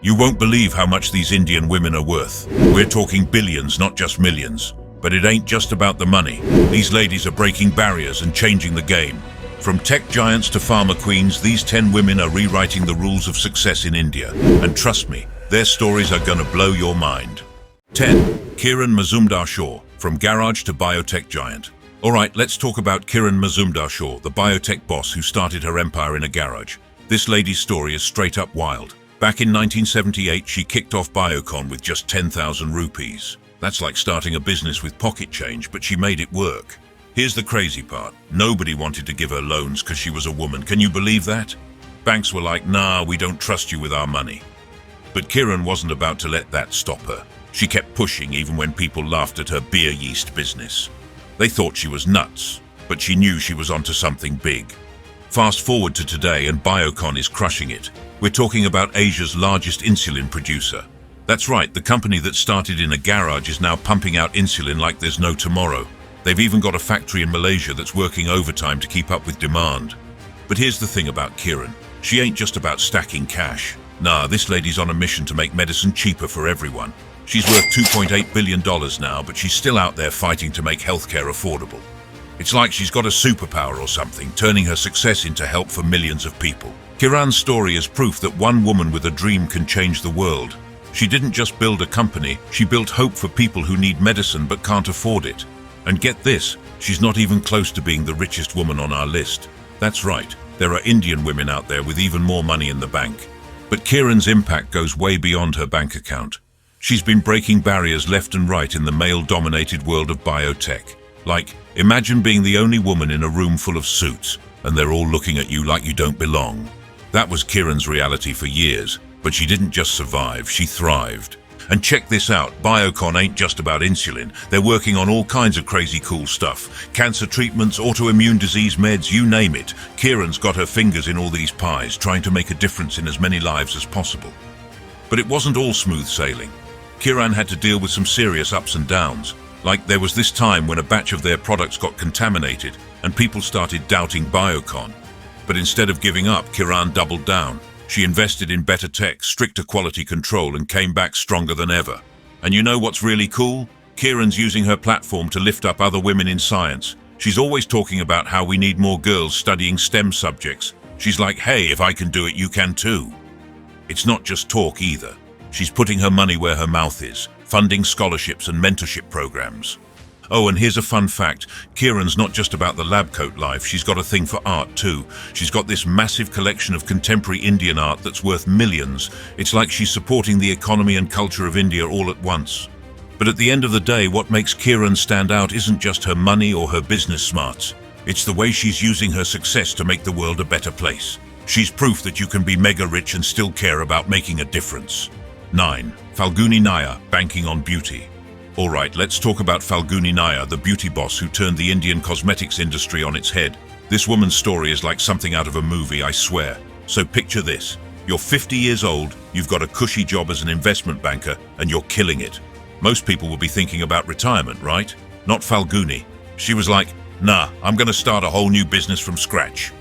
You won't believe how much these Indian women are worth. We're talking billions, not just millions. But it ain't just about the money. These ladies are breaking barriers and changing the game. From tech giants to farmer queens, these 10 women are rewriting the rules of success in India. And trust me, their stories are gonna blow your mind. 10. Kiran Mazumdar-Shaw, from garage to biotech giant. Alright, let's talk about Kiran Mazumdar-Shaw, the biotech boss who started her empire in a garage. This lady's story is straight up wild. Back in 1978, she kicked off Biocon with just 10,000 rupees. That's like starting a business with pocket change, but she made it work. Here's the crazy part. Nobody wanted to give her loans because she was a woman. Can you believe that? Banks were like, nah, we don't trust you with our money. But Kiran wasn't about to let that stop her. She kept pushing even when people laughed at her beer yeast business. They thought she was nuts, but she knew she was onto something big. Fast forward to today and Biocon is crushing it. We're talking about Asia's largest insulin producer. That's right, the company that started in a garage is now pumping out insulin like there's no tomorrow. They've even got a factory in Malaysia that's working overtime to keep up with demand. But here's the thing about Kiran. She ain't just about stacking cash. Nah, this lady's on a mission to make medicine cheaper for everyone. She's worth $2.8 billion now, but she's still out there fighting to make healthcare affordable. It's like she's got a superpower or something, turning her success into help for millions of people. Kiran's story is proof that one woman with a dream can change the world. She didn't just build a company, she built hope for people who need medicine but can't afford it. And get this, she's not even close to being the richest woman on our list. That's right, there are Indian women out there with even more money in the bank. But Kiran's impact goes way beyond her bank account. She's been breaking barriers left and right in the male-dominated world of biotech. Like, imagine being the only woman in a room full of suits, and they're all looking at you like you don't belong. That was Kiran's reality for years, but she didn't just survive, she thrived. And check this out, Biocon ain't just about insulin. They're working on all kinds of crazy cool stuff. Cancer treatments, autoimmune disease meds, you name it. Kiran's got her fingers in all these pies, trying to make a difference in as many lives as possible. But it wasn't all smooth sailing. Kiran had to deal with some serious ups and downs. Like there was this time when a batch of their products got contaminated and people started doubting Biocon. But instead of giving up, Kiran doubled down. She invested in better tech, stricter quality control, and came back stronger than ever. And you know what's really cool? Kiran's using her platform to lift up other women in science. She's always talking about how we need more girls studying STEM subjects. She's like, hey, if I can do it, you can too. It's not just talk either. She's putting her money where her mouth is, funding scholarships and mentorship programs. Oh, and here's a fun fact. Kiran's not just about the lab coat life, she's got a thing for art too. She's got this massive collection of contemporary Indian art that's worth millions. It's like she's supporting the economy and culture of India all at once. But at the end of the day, what makes Kiran stand out isn't just her money or her business smarts. It's the way she's using her success to make the world a better place. She's proof that you can be mega rich and still care about making a difference. 9. Falguni Nayar, banking on beauty. Alright, let's talk about Falguni Nayar, the beauty boss who turned the Indian cosmetics industry on its head. This woman's story is like something out of a movie, I swear. So picture this. You're 50 years old, you've got a cushy job as an investment banker, and you're killing it. Most people will be thinking about retirement, right? Not Falguni. She was like, nah, I'm gonna start a whole new business from scratch.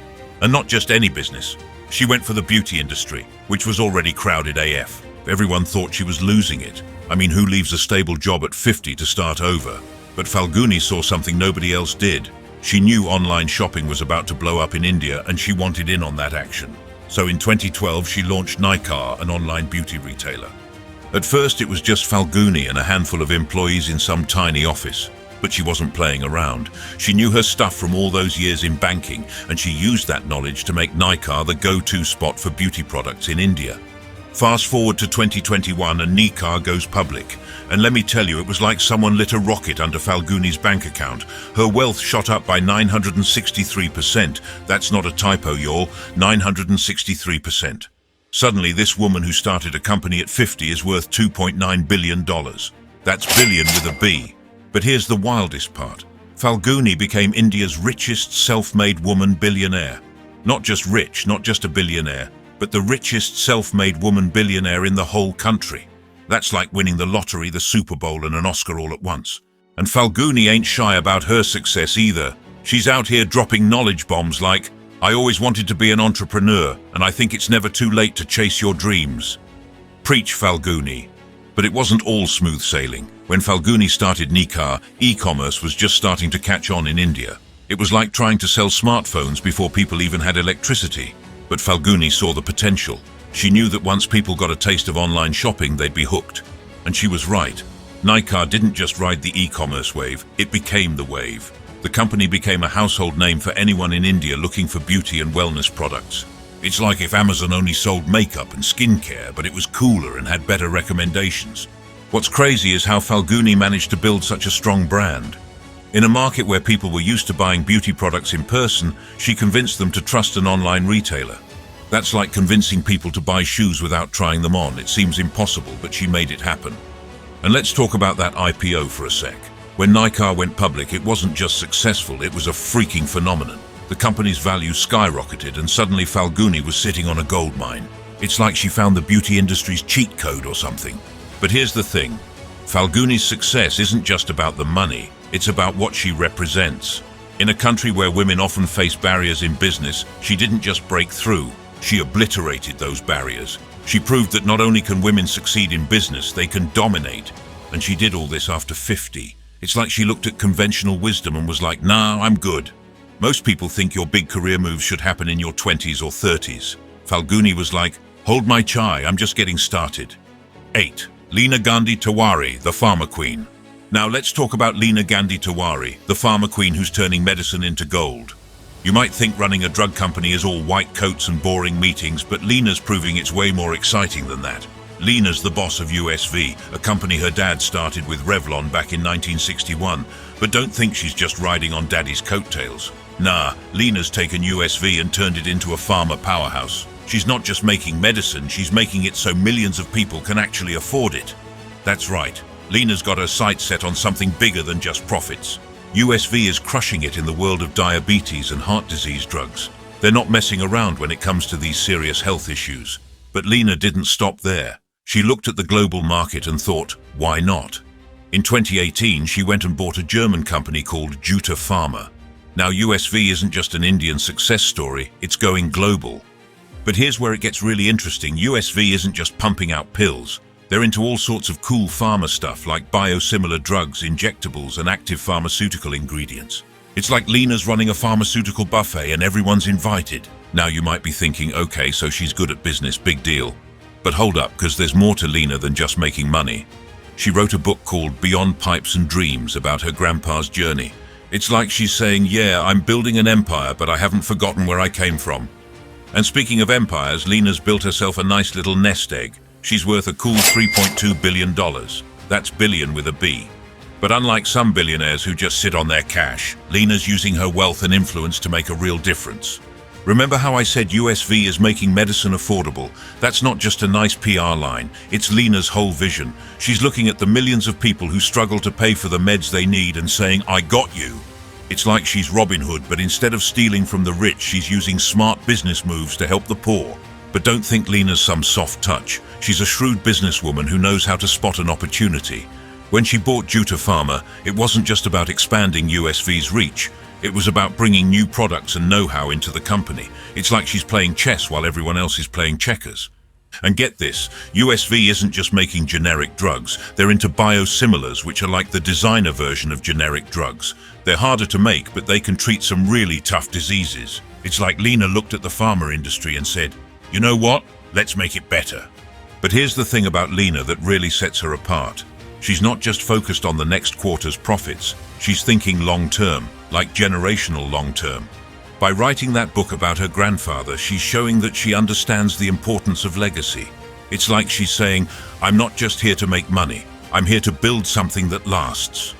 And not just any business. She went for the beauty industry, which was already crowded AF. Everyone thought she was losing it. I mean, who leaves a stable job at 50 to start over? But Falguni saw something nobody else did. She knew online shopping was about to blow up in India and she wanted in on that action. So in 2012, she launched Nykaa, an online beauty retailer. At first, it was just Falguni and a handful of employees in some tiny office. But she wasn't playing around. She knew her stuff from all those years in banking, and she used that knowledge to make Nykaa the go-to spot for beauty products in India. Fast forward to 2021 and Nykaa goes public. And let me tell you, it was like someone lit a rocket under Falguni's bank account. Her wealth shot up by 963%. That's not a typo, y'all. 963%. Suddenly, this woman who started a company at 50 is worth $2.9 billion. That's billion with a B. But here's the wildest part. Falguni became India's richest self-made woman billionaire. Not just rich, not just a billionaire, but the richest self-made woman billionaire in the whole country. That's like winning the lottery, the Super Bowl, and an Oscar all at once. And Falguni ain't shy about her success either. She's out here dropping knowledge bombs like, I always wanted to be an entrepreneur, and I think it's never too late to chase your dreams. Preach Falguni. But it wasn't all smooth sailing. When Falguni started Nikar, e-commerce was just starting to catch on in India. It was like trying to sell smartphones before people even had electricity. But Falguni saw the potential. She knew that once people got a taste of online shopping, they'd be hooked. And she was right. Nikar didn't just ride the e-commerce wave, it became the wave. The company became a household name for anyone in India looking for beauty and wellness products. It's like if Amazon only sold makeup and skincare, but it was cooler and had better recommendations. What's crazy is how Falguni managed to build such a strong brand. In a market where people were used to buying beauty products in person, she convinced them to trust an online retailer. That's like convincing people to buy shoes without trying them on. It seems impossible, but she made it happen. And let's talk about that IPO for a sec. When Nikar went public, it wasn't just successful, it was a freaking phenomenon. The company's value skyrocketed and suddenly Falguni was sitting on a gold mine. It's like she found the beauty industry's cheat code or something. But here's the thing. Falguni's success isn't just about the money, it's about what she represents. In a country where women often face barriers in business, she didn't just break through, she obliterated those barriers. She proved that not only can women succeed in business, they can dominate. And she did all this after 50. It's like she looked at conventional wisdom and was like, nah, I'm good. Most people think your big career moves should happen in your 20s or 30s. Falguni was like, hold my chai, I'm just getting started. 8. Leena Gandhi Tiwari, the Pharma Queen. Now let's talk about Leena Gandhi Tiwari, the Pharma Queen who's turning medicine into gold. You might think running a drug company is all white coats and boring meetings, but Leena's proving it's way more exciting than that. Leena's the boss of USV, a company her dad started with Revlon back in 1961, but don't think she's just riding on daddy's coattails. Nah, Leena's taken USV and turned it into a pharma powerhouse. She's not just making medicine, she's making it so millions of people can actually afford it. That's right, Leena's got her sights set on something bigger than just profits. USV is crushing it in the world of diabetes and heart disease drugs. They're not messing around when it comes to these serious health issues. But Leena didn't stop there. She looked at the global market and thought, why not? In 2018, she went and bought a German company called Juta Pharma. Now, USV isn't just an Indian success story, it's going global. But here's where it gets really interesting. USV isn't just pumping out pills. They're into all sorts of cool pharma stuff like biosimilar drugs, injectables, and active pharmaceutical ingredients. It's like Leena's running a pharmaceutical buffet and everyone's invited. Now you might be thinking, okay, so she's good at business, big deal. But hold up, because there's more to Leena than just making money. She wrote a book called Beyond Pipes and Dreams about her grandpa's journey. It's like she's saying, yeah, I'm building an empire, but I haven't forgotten where I came from. And speaking of empires, Leena's built herself a nice little nest egg. She's worth a cool $3.2 billion. That's billion with a B. But unlike some billionaires who just sit on their cash, Leena's using her wealth and influence to make a real difference. Remember how I said USV is making medicine affordable? That's not just a nice PR line, it's Leena's whole vision. She's looking at the millions of people who struggle to pay for the meds they need and saying, I got you. It's like she's Robin Hood, but instead of stealing from the rich, she's using smart business moves to help the poor. But don't think Leena's some soft touch. She's a shrewd businesswoman who knows how to spot an opportunity. When she bought Juta Pharma, it wasn't just about expanding USV's reach. It was about bringing new products and know-how into the company. It's like she's playing chess while everyone else is playing checkers. And get this, USV isn't just making generic drugs. They're into biosimilars, which are like the designer version of generic drugs. They're harder to make, but they can treat some really tough diseases. It's like Leena looked at the pharma industry and said, you know what? Let's make it better. But here's the thing about Leena that really sets her apart. She's not just focused on the next quarter's profits. She's thinking long-term, like generational long-term. By writing that book about her grandfather, she's showing that she understands the importance of legacy. It's like she's saying, I'm not just here to make money, I'm here to build something that lasts.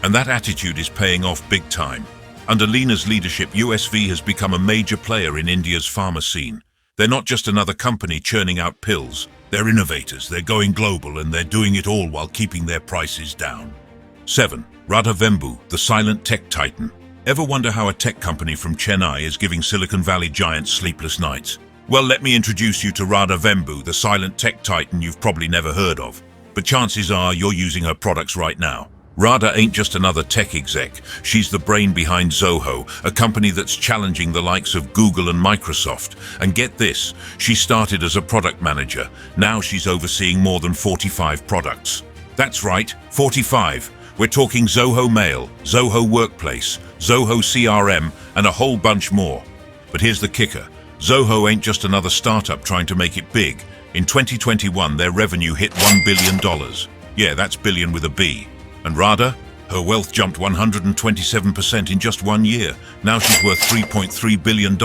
And that attitude is paying off big time. Under Leena's leadership, USV has become a major player in India's pharma scene. They're not just another company churning out pills. They're innovators, they're going global, and they're doing it all while keeping their prices down. 7. Radha Vembu, the silent tech titan. Ever wonder how a tech company from Chennai is giving Silicon Valley giants sleepless nights? Well, let me introduce you to Radha Vembu, the silent tech titan you've probably never heard of. But chances are you're using her products right now. Radha ain't just another tech exec. She's the brain behind Zoho, a company that's challenging the likes of Google and Microsoft. And get this, she started as a product manager. Now she's overseeing more than 45 products. That's right, 45. We're talking Zoho Mail, Zoho Workplace, Zoho CRM, and a whole bunch more. But here's the kicker. Zoho ain't just another startup trying to make it big. In 2021, their revenue hit $1 billion. Yeah, that's billion with a B. And Radha? Her wealth jumped 127% in just 1 year. Now she's worth $3.3 billion.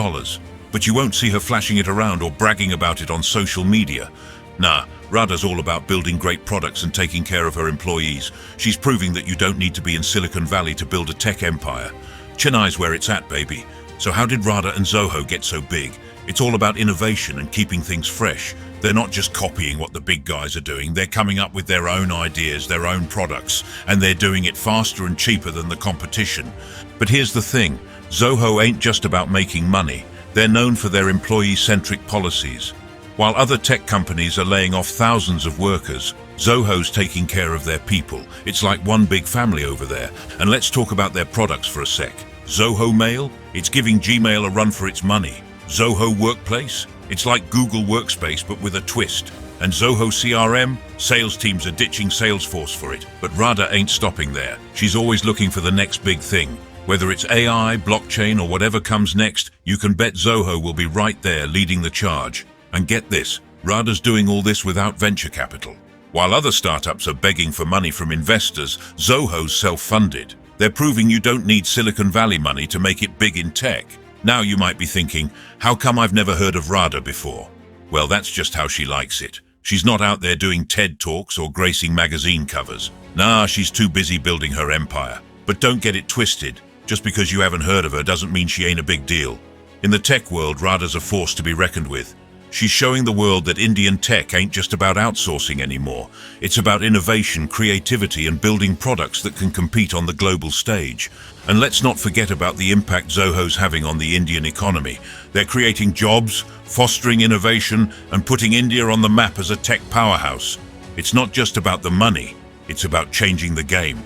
But you won't see her flashing it around or bragging about it on social media. Nah, Radha's all about building great products and taking care of her employees. She's proving that you don't need to be in Silicon Valley to build a tech empire. Chennai's where it's at, baby. So how did Radha and Zoho get so big? It's all about innovation and keeping things fresh. They're not just copying what the big guys are doing, they're coming up with their own ideas, their own products, and they're doing it faster and cheaper than the competition. But here's the thing, Zoho ain't just about making money, they're known for their employee-centric policies. While other tech companies are laying off thousands of workers, Zoho's taking care of their people. It's like one big family over there. And let's talk about their products for a sec. Zoho Mail, it's giving Gmail a run for its money. Zoho Workplace, it's like Google Workspace but with a twist. And Zoho CRM, sales teams are ditching Salesforce for it. But Radha ain't stopping there. She's always looking for the next big thing. Whether it's AI, blockchain, or whatever comes next, you can bet Zoho will be right there leading the charge. And get this, Radha's doing all this without venture capital. While other startups are begging for money from investors, Zoho's self-funded. They're proving you don't need Silicon Valley money to make it big in tech. Now you might be thinking, how come I've never heard of Radha before? Well, that's just how she likes it. She's not out there doing TED Talks or gracing magazine covers. Nah, she's too busy building her empire. But don't get it twisted. Just because you haven't heard of her doesn't mean she ain't a big deal. In the tech world, Radha's a force to be reckoned with. She's showing the world that Indian tech ain't just about outsourcing anymore. It's about innovation, creativity, and building products that can compete on the global stage. And let's not forget about the impact Zoho's having on the Indian economy. They're creating jobs, fostering innovation, and putting India on the map as a tech powerhouse. It's not just about the money, it's about changing the game.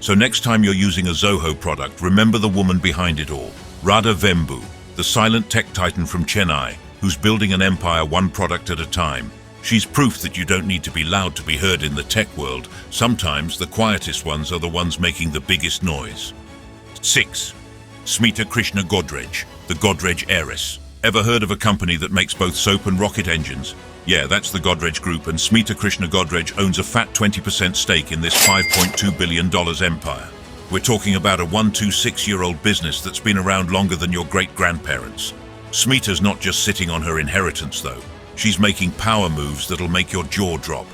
So next time you're using a Zoho product, remember the woman behind it all, Radha Vembu, the silent tech titan from Chennai, who's building an empire one product at a time. She's proof that you don't need to be loud to be heard in the tech world. Sometimes the quietest ones are the ones making the biggest noise. 6. Smita Krishna Godrej, the Godrej heiress. Ever heard of a company that makes both soap and rocket engines? Yeah, that's the Godrej Group, and Smita Krishna Godrej owns a fat 20% stake in this $5.2 billion empire. We're talking about a 126-year-old business that's been around longer than your great-grandparents. Smita's not just sitting on her inheritance, though. She's making power moves that'll make your jaw drop.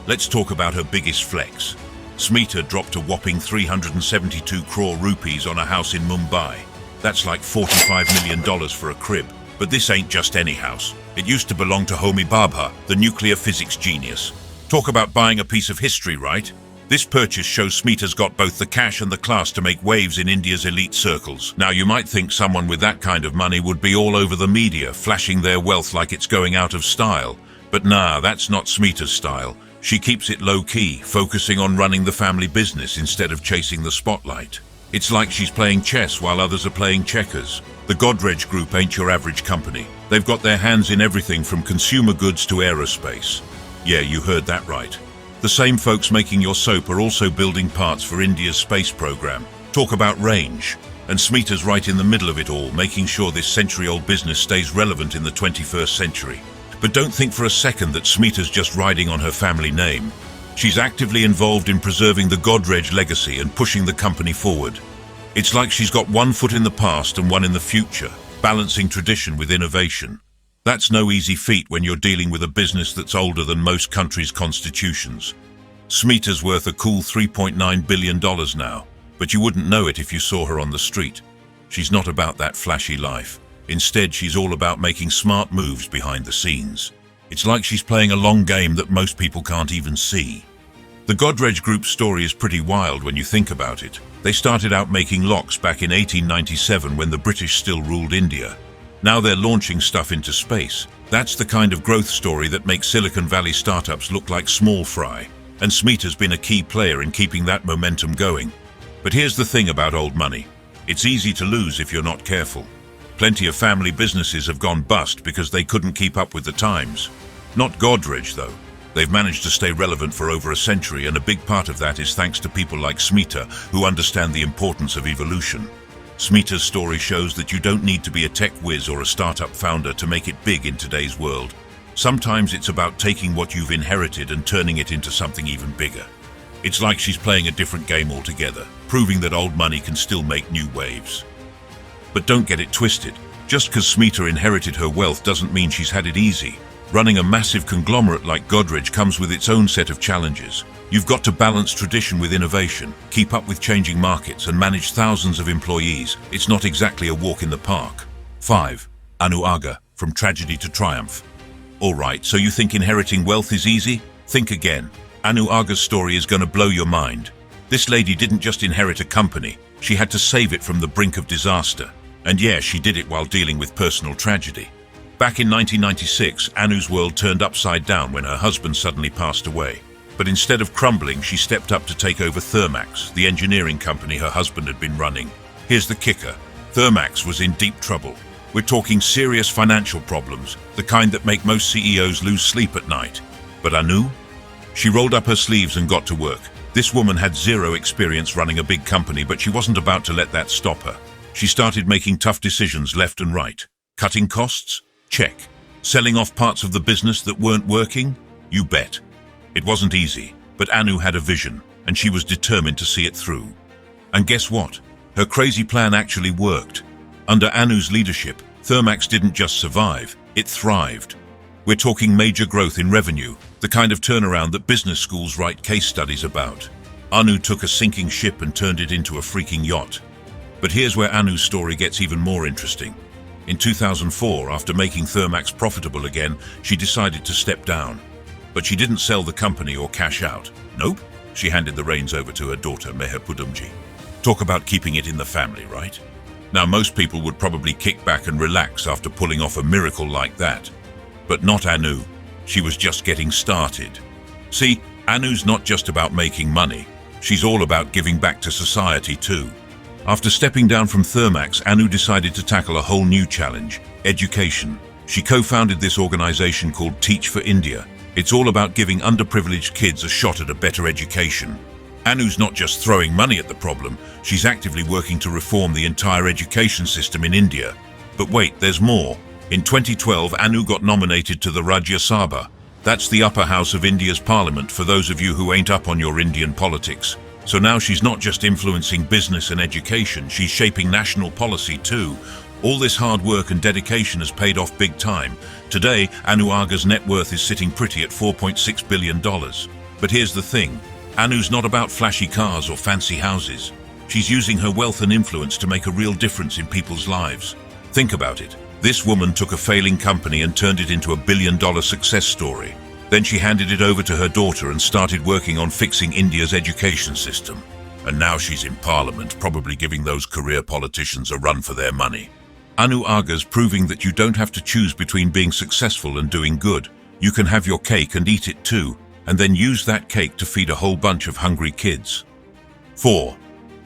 Let's talk about her biggest flex. Smita dropped a whopping 372 crore rupees on a house in Mumbai. That's like $45 million for a crib. But this ain't just any house. It used to belong to Homi Bhabha, the nuclear physics genius. Talk about buying a piece of history, right? This purchase shows Smita's got both the cash and the class to make waves in India's elite circles. Now you might think someone with that kind of money would be all over the media, flashing their wealth like it's going out of style. But nah, that's not Smita's style. She keeps it low-key, focusing on running the family business instead of chasing the spotlight. It's like she's playing chess while others are playing checkers. The Godrej Group ain't your average company. They've got their hands in everything from consumer goods to aerospace. Yeah, you heard that right. The same folks making your soap are also building parts for India's space program. Talk about range. And Smita's right in the middle of it all, making sure this century-old business stays relevant in the 21st century. But don't think for a second that Smita's just riding on her family name. She's actively involved in preserving the Godrej legacy and pushing the company forward. It's like she's got one foot in the past and one in the future, balancing tradition with innovation. That's no easy feat when you're dealing with a business that's older than most countries' constitutions. Smita's worth a cool $3.9 billion now, but you wouldn't know it if you saw her on the street. She's not about that flashy life. Instead, she's all about making smart moves behind the scenes. It's like she's playing a long game that most people can't even see. The Godrej Group's story is pretty wild when you think about it. They started out making locks back in 1897 when the British still ruled India. Now they're launching stuff into space. That's the kind of growth story that makes Silicon Valley startups look like small fry. And Smita's been a key player in keeping that momentum going. But here's the thing about old money. It's easy to lose if you're not careful. Plenty of family businesses have gone bust because they couldn't keep up with the times. Not Godrej, though. They've managed to stay relevant for over a century, and a big part of that is thanks to people like Smita, who understand the importance of evolution. Smita's story shows that you don't need to be a tech whiz or a startup founder to make it big in today's world. Sometimes it's about taking what you've inherited and turning it into something even bigger. It's like she's playing a different game altogether, proving that old money can still make new waves. But don't get it twisted. Just because Smita inherited her wealth doesn't mean she's had it easy. Running a massive conglomerate like Godrej comes with its own set of challenges. You've got to balance tradition with innovation, keep up with changing markets, and manage thousands of employees. It's not exactly a walk in the park. 5. Anu Aga, from tragedy to triumph. Alright, so you think inheriting wealth is easy? Think again. Anu Aga's story is going to blow your mind. This lady didn't just inherit a company, she had to save it from the brink of disaster. And yeah, she did it while dealing with personal tragedy. Back in 1996, Anu's world turned upside down when her husband suddenly passed away. But instead of crumbling, she stepped up to take over Thermax, the engineering company her husband had been running. Here's the kicker. Thermax was in deep trouble. We're talking serious financial problems, the kind that make most CEOs lose sleep at night. But Anu? She rolled up her sleeves and got to work. This woman had zero experience running a big company, but she wasn't about to let that stop her. She started making tough decisions left and right. Cutting costs? Check. Selling off parts of the business that weren't working? You bet. It wasn't easy, but Anu had a vision, and she was determined to see it through. And guess what? Her crazy plan actually worked. Under Anu's leadership, Thermax didn't just survive, it thrived. We're talking major growth in revenue, the kind of turnaround that business schools write case studies about. Anu took a sinking ship and turned it into a freaking yacht. But here's where Anu's story gets even more interesting. In 2004, after making Thermax profitable again, she decided to step down. But she didn't sell the company or cash out. Nope, she handed the reins over to her daughter, Meher Pudumji. Talk about keeping it in the family, right? Now, most people would probably kick back and relax after pulling off a miracle like that. But not Anu. She was just getting started. See, Anu's not just about making money. She's all about giving back to society too. After stepping down from Thermax, Anu decided to tackle a whole new challenge: education. She co-founded this organization called Teach for India. It's all about giving underprivileged kids a shot at a better education. Anu's not just throwing money at the problem, she's actively working to reform the entire education system in India. But wait, there's more. In 2012, Anu got nominated to the Rajya Sabha. That's the upper house of India's parliament, for those of you who ain't up on your Indian politics. So now she's not just influencing business and education, she's shaping national policy too. All this hard work and dedication has paid off big time. Today, Anu Aga's net worth is sitting pretty at $4.6 billion. But here's the thing. Anu's not about flashy cars or fancy houses. She's using her wealth and influence to make a real difference in people's lives. Think about it. This woman took a failing company and turned it into a billion-dollar success story. Then she handed it over to her daughter and started working on fixing India's education system. And now she's in parliament, probably giving those career politicians a run for their money. Anu Aga's proving that you don't have to choose between being successful and doing good. You can have your cake and eat it too, and then use that cake to feed a whole bunch of hungry kids. 4.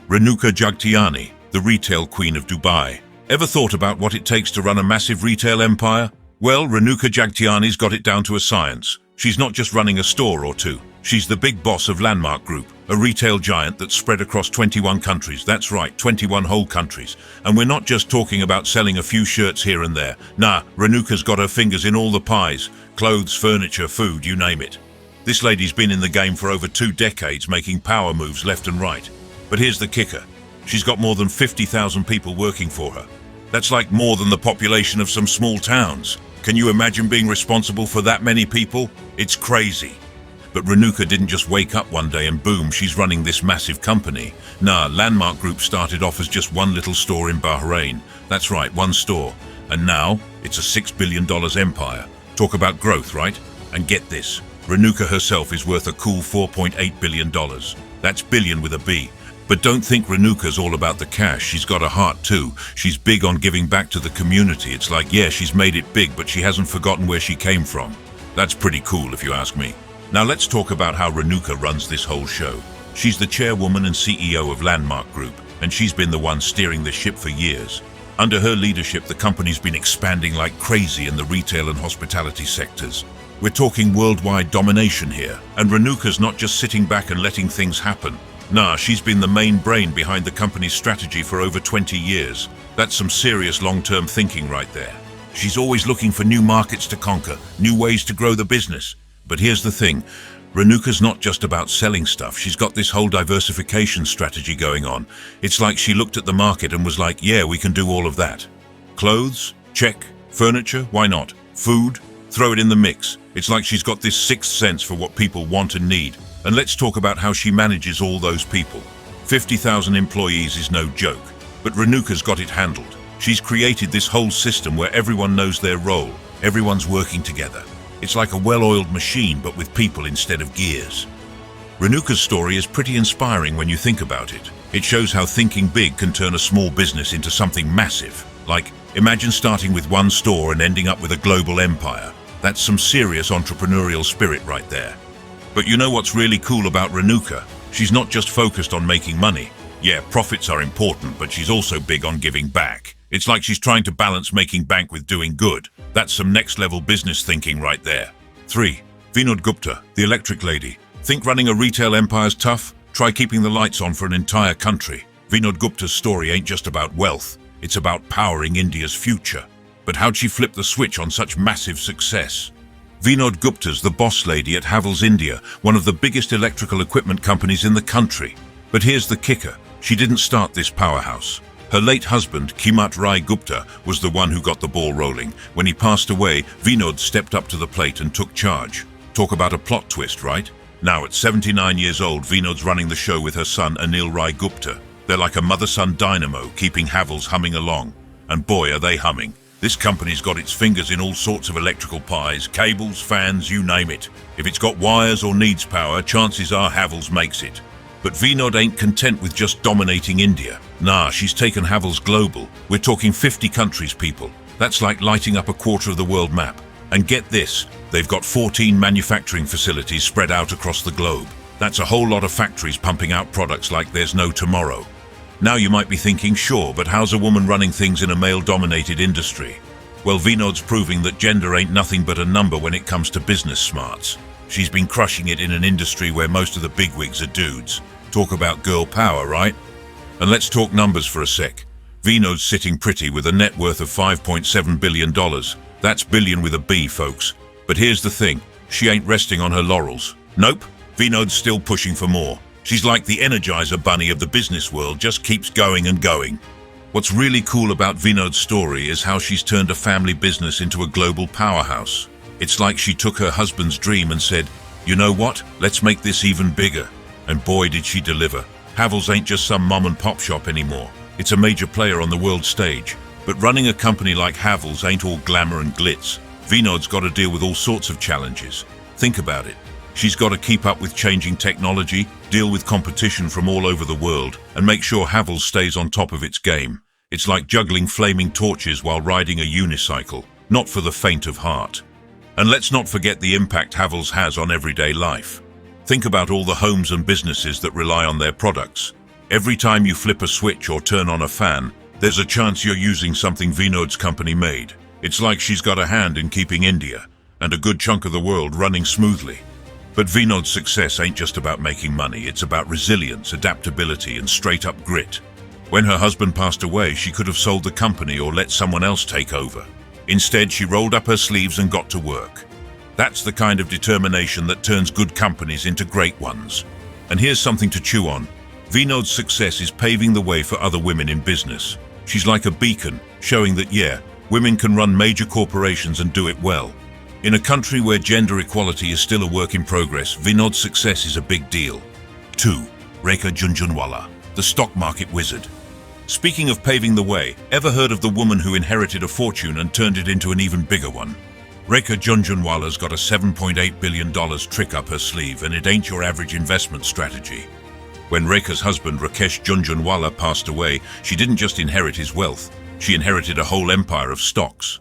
Renuka Jagtiani, the retail queen of Dubai. Ever thought about what it takes to run a massive retail empire? Well, Renuka Jagtiani's got it down to a science. She's not just running a store or two. She's the big boss of Landmark Group, a retail giant that's spread across 21 countries. That's right, 21 whole countries. And we're not just talking about selling a few shirts here and there. Nah, Renuka's got her fingers in all the pies. Clothes, furniture, food, you name it. This lady's been in the game for over 2 decades, making power moves left and right. But here's the kicker. She's got more than 50,000 people working for her. That's like more than the population of some small towns. Can you imagine being responsible for that many people? It's crazy. But Renuka didn't just wake up one day and boom, she's running this massive company. Nah, Landmark Group started off as just one little store in Bahrain. That's right, one store. And now, it's a $6 billion empire. Talk about growth, right? And get this, Renuka herself is worth a cool $4.8 billion. That's billion with a B. But don't think Renuka's all about the cash. She's got a heart too. She's big on giving back to the community. It's like, yeah, she's made it big, but she hasn't forgotten where she came from. That's pretty cool if you ask me. Now let's talk about how Renuka runs this whole show. She's the chairwoman and CEO of Landmark Group, and she's been the one steering the ship for years. Under her leadership, the company's been expanding like crazy in the retail and hospitality sectors. We're talking worldwide domination here, and Renuka's not just sitting back and letting things happen. Nah, she's been the main brain behind the company's strategy for over 20 years. That's some serious long-term thinking right there. She's always looking for new markets to conquer, new ways to grow the business. But here's the thing, Renuka's not just about selling stuff, she's got this whole diversification strategy going on. It's like she looked at the market and was like, yeah, we can do all of that. Clothes? Check. Furniture? Why not? Food? Throw it in the mix. It's like she's got this sixth sense for what people want and need. And let's talk about how she manages all those people. 50,000 employees is no joke, but Renuka's got it handled. She's created this whole system where everyone knows their role, everyone's working together. It's like a well-oiled machine, but with people instead of gears. Renuka's story is pretty inspiring when you think about it. It shows how thinking big can turn a small business into something massive. Like, imagine starting with one store and ending up with a global empire. That's some serious entrepreneurial spirit right there. But you know what's really cool about Renuka? She's not just focused on making money. Yeah, profits are important, but she's also big on giving back. It's like she's trying to balance making bank with doing good. That's some next-level business thinking right there. 3. Vinod Gupta, the electric lady. Think running a retail empire's tough? Try keeping the lights on for an entire country. Vinod Gupta's story ain't just about wealth. It's about powering India's future. But how'd she flip the switch on such massive success? Vinod Gupta's the boss lady at Havells India, one of the biggest electrical equipment companies in the country. But here's the kicker. She didn't start this powerhouse. Her late husband, Kimat Rai Gupta, was the one who got the ball rolling. When he passed away, Vinod stepped up to the plate and took charge. Talk about a plot twist, right? Now, at 79 years old, Vinod's running the show with her son, Anil Rai Gupta. They're like a mother-son dynamo, keeping Havells humming along. And boy, are they humming. This company's got its fingers in all sorts of electrical pies, cables, fans, you name it. If it's got wires or needs power, chances are Havells makes it. But Vinod ain't content with just dominating India. Nah, she's taken Havells global. We're talking 50 countries, people. That's like lighting up a quarter of the world map. And get this, they've got 14 manufacturing facilities spread out across the globe. That's a whole lot of factories pumping out products like there's no tomorrow. Now you might be thinking, sure, but how's a woman running things in a male-dominated industry? Well, Vinod's proving that gender ain't nothing but a number when it comes to business smarts. She's been crushing it in an industry where most of the bigwigs are dudes. Talk about girl power, right? And let's talk numbers for a sec. Vinod's sitting pretty with a net worth of $5.7 billion. That's billion with a B, folks. But here's the thing, she ain't resting on her laurels. Nope, Vinod's still pushing for more. She's like the Energizer bunny of the business world, just keeps going and going. What's really cool about Vinod's story is how she's turned a family business into a global powerhouse. It's like she took her husband's dream and said, you know what, let's make this even bigger. And boy, did she deliver. Havells ain't just some mom and pop shop anymore. It's a major player on the world stage. But running a company like Havells ain't all glamour and glitz. Vinod's got to deal with all sorts of challenges. Think about it. She's got to keep up with changing technology, deal with competition from all over the world, and make sure Havells stays on top of its game. It's like juggling flaming torches while riding a unicycle, not for the faint of heart. And let's not forget the impact Havells has on everyday life. Think about all the homes and businesses that rely on their products. Every time you flip a switch or turn on a fan, there's a chance you're using something Vinod's company made. It's like she's got a hand in keeping India and a good chunk of the world running smoothly. But Vinod's success ain't just about making money, it's about resilience, adaptability, and straight-up grit. When her husband passed away, she could have sold the company or let someone else take over. Instead, she rolled up her sleeves and got to work. That's the kind of determination that turns good companies into great ones. And here's something to chew on. Vinod's success is paving the way for other women in business. She's like a beacon, showing that, yeah, women can run major corporations and do it well. In a country where gender equality is still a work in progress, Vinod's success is a big deal. 2. Rekha Jhunjhunwala, the stock market wizard. Speaking of paving the way, ever heard of the woman who inherited a fortune and turned it into an even bigger one? Rekha Jhunjhunwala's got a $7.8 billion trick up her sleeve, and it ain't your average investment strategy. When Rekha's husband Rakesh Jhunjhunwala passed away, she didn't just inherit his wealth, she inherited a whole empire of stocks.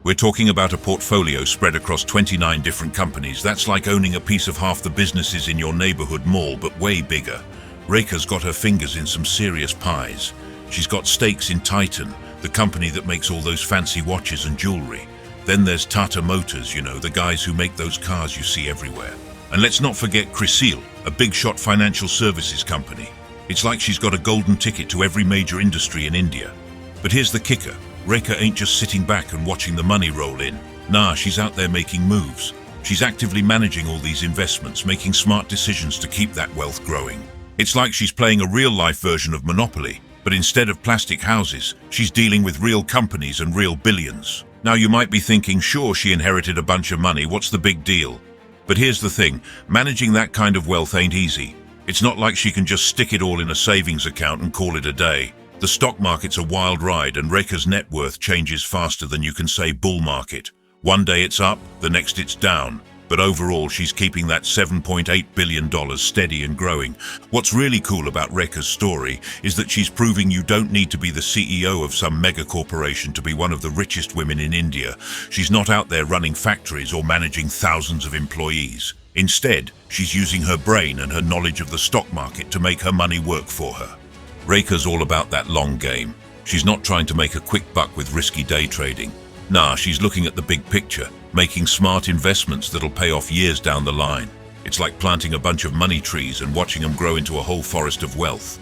We're talking about a portfolio spread across 29 different companies. That's like owning a piece of half the businesses in your neighborhood mall, but way bigger. Rekha's got her fingers in some serious pies. She's got stakes in Titan, the company that makes all those fancy watches and jewelry. Then there's Tata Motors, you know, the guys who make those cars you see everywhere. And let's not forget Crisil, a big shot financial services company. It's like she's got a golden ticket to every major industry in India. But here's the kicker. Rekha ain't just sitting back and watching the money roll in. Nah, she's out there making moves. She's actively managing all these investments, making smart decisions to keep that wealth growing. It's like she's playing a real-life version of Monopoly, but instead of plastic houses, she's dealing with real companies and real billions. Now you might be thinking, sure, she inherited a bunch of money, what's the big deal? But here's the thing, managing that kind of wealth ain't easy. It's not like she can just stick it all in a savings account and call it a day. The stock market's a wild ride, and Rekha's net worth changes faster than you can say bull market. One day it's up, the next it's down. But overall, she's keeping that $7.8 billion steady and growing. What's really cool about Rekha's story is that she's proving you don't need to be the CEO of some mega corporation to be one of the richest women in India. She's not out there running factories or managing thousands of employees. Instead, she's using her brain and her knowledge of the stock market to make her money work for her. Rekha's all about that long game. She's not trying to make a quick buck with risky day trading. Nah, she's looking at the big picture, making smart investments that'll pay off years down the line. It's like planting a bunch of money trees and watching them grow into a whole forest of wealth.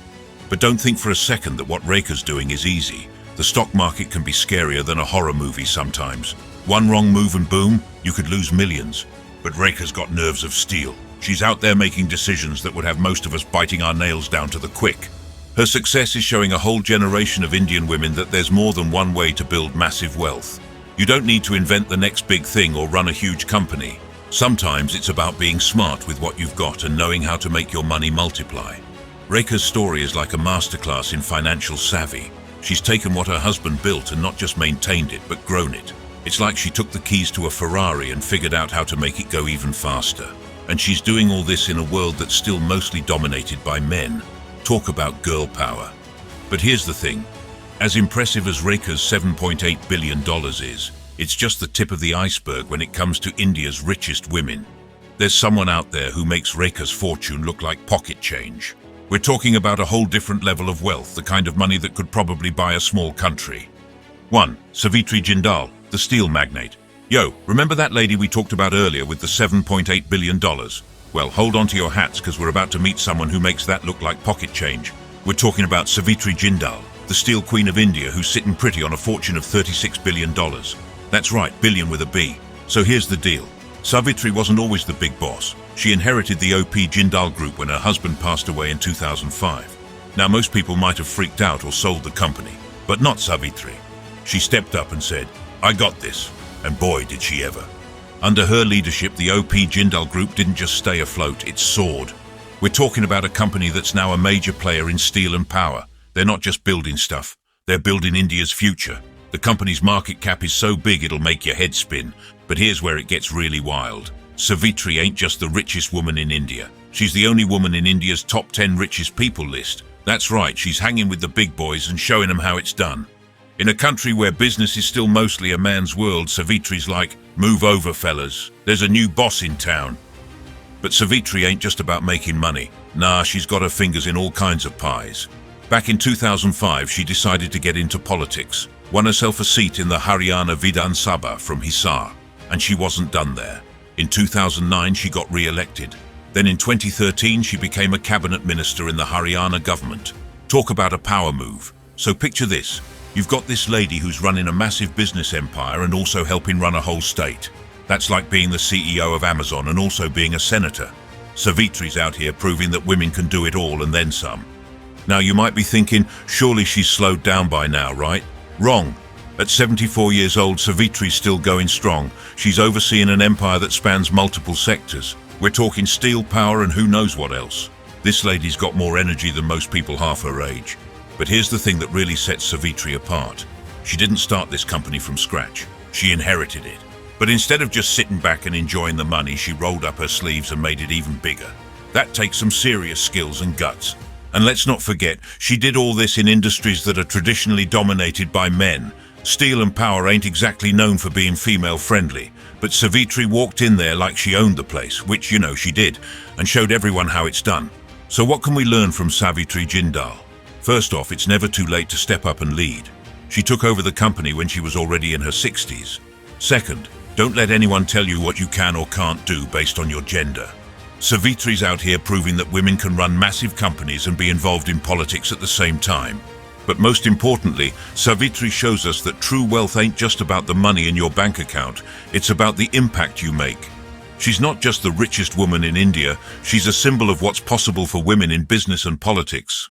But don't think for a second that what Rekha's doing is easy. The stock market can be scarier than a horror movie sometimes. One wrong move and boom, you could lose millions. But Rekha's got nerves of steel. She's out there making decisions that would have most of us biting our nails down to the quick. Her success is showing a whole generation of Indian women that there's more than one way to build massive wealth. You don't need to invent the next big thing or run a huge company. Sometimes it's about being smart with what you've got and knowing how to make your money multiply. Rekha's story is like a masterclass in financial savvy. She's taken what her husband built and not just maintained it, but grown it. It's like she took the keys to a Ferrari and figured out how to make it go even faster. And she's doing all this in a world that's still mostly dominated by men. Talk about girl power. But here's the thing. As impressive as Rekha's $7.8 billion is, it's just the tip of the iceberg when it comes to India's richest women. There's someone out there who makes Rekha's fortune look like pocket change. We're talking about a whole different level of wealth, the kind of money that could probably buy a small country. 1. Savitri Jindal, the steel magnate. Yo, remember that lady we talked about earlier with the $7.8 billion? Well, hold on to your hats because we're about to meet someone who makes that look like pocket change. We're talking about Savitri Jindal, the steel queen of India who's sitting pretty on a fortune of $36 billion. That's right, billion with a B. So here's the deal. Savitri wasn't always the big boss. She inherited the OP Jindal Group when her husband passed away in 2005. Now most people might have freaked out or sold the company, but not Savitri. She stepped up and said, I got this. And boy, did she ever. Under her leadership, the OP Jindal Group didn't just stay afloat, it soared. We're talking about a company that's now a major player in steel and power. They're not just building stuff, they're building India's future. The company's market cap is so big it'll make your head spin. But here's where it gets really wild. Savitri ain't just the richest woman in India. She's the only woman in India's top 10 richest people list. That's right, she's hanging with the big boys and showing them how it's done. In a country where business is still mostly a man's world, Savitri's like, move over fellas, there's a new boss in town. But Savitri ain't just about making money. Nah, she's got her fingers in all kinds of pies. Back in 2005, she decided to get into politics, won herself a seat in the Haryana Vidhan Sabha from Hisar, and she wasn't done there. In 2009, she got re-elected. Then in 2013, she became a cabinet minister in the Haryana government. Talk about a power move. So picture this. You've got this lady who's running a massive business empire and also helping run a whole state. That's like being the CEO of Amazon and also being a senator. Savitri's out here proving that women can do it all and then some. Now you might be thinking, surely she's slowed down by now, right? Wrong. At 74 years old, Savitri's still going strong. She's overseeing an empire that spans multiple sectors. We're talking steel power and who knows what else. This lady's got more energy than most people half her age. But here's the thing that really sets Savitri apart. She didn't start this company from scratch. She inherited it. But instead of just sitting back and enjoying the money, she rolled up her sleeves and made it even bigger. That takes some serious skills and guts. And let's not forget, she did all this in industries that are traditionally dominated by men. Steel and power ain't exactly known for being female-friendly, but Savitri walked in there like she owned the place, which, you know, she did, and showed everyone how it's done. So what can we learn from Savitri Jindal? First off, it's never too late to step up and lead. She took over the company when she was already in her 60s. Second, don't let anyone tell you what you can or can't do based on your gender. Savitri's out here proving that women can run massive companies and be involved in politics at the same time. But most importantly, Savitri shows us that true wealth ain't just about the money in your bank account, it's about the impact you make. She's not just the richest woman in India, she's a symbol of what's possible for women in business and politics.